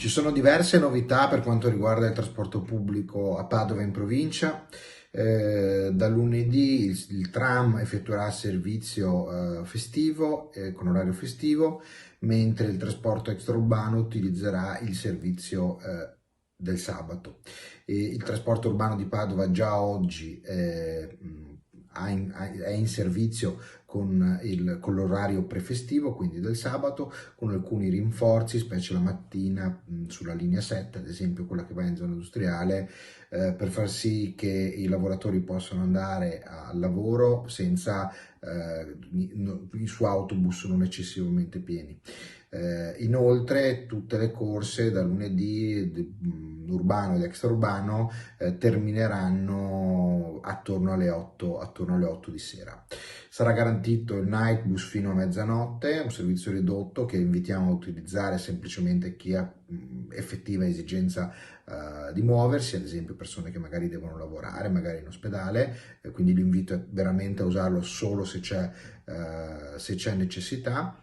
Ci sono diverse novità per quanto riguarda il trasporto pubblico a Padova in provincia. Da lunedì il tram effettuerà servizio festivo con orario festivo, mentre il trasporto extraurbano utilizzerà il servizio del sabato. Il trasporto urbano di Padova già oggi è in servizio con l'orario prefestivo, quindi del sabato, con alcuni rinforzi, specie la mattina sulla linea 7, ad esempio quella che va in zona industriale, per far sì che i lavoratori possano andare al lavoro senza i suoi autobus non eccessivamente pieni. Inoltre tutte le corse da lunedì urbano ed extraurbano termineranno attorno alle 8 di sera. Sarà garantito il night bus fino a mezzanotte, un servizio ridotto che invitiamo a utilizzare semplicemente chi ha effettiva esigenza di muoversi, ad esempio persone che magari devono lavorare, magari in ospedale, quindi l'invito è veramente a usarlo solo se c'è necessità.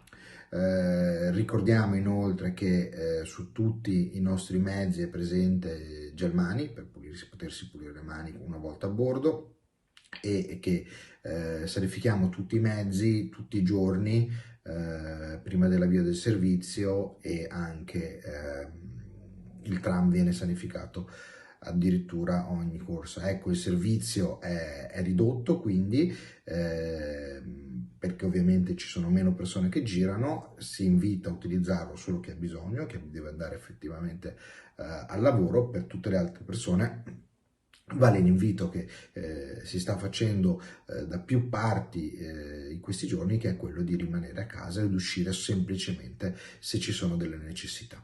Ricordiamo inoltre che su tutti i nostri mezzi è presente Gelmani per potersi pulire le mani una volta a bordo, e che sanifichiamo tutti i mezzi tutti i giorni prima dell'avvio del servizio, e anche il tram viene sanificato addirittura ogni corsa. Ecco, il servizio è ridotto, quindi perché ovviamente ci sono meno persone che girano, si invita a utilizzarlo solo chi ha bisogno, che deve andare effettivamente al lavoro. Per tutte le altre persone vale l'invito che si sta facendo da più parti in questi giorni, che è quello di rimanere a casa ed uscire semplicemente se ci sono delle necessità.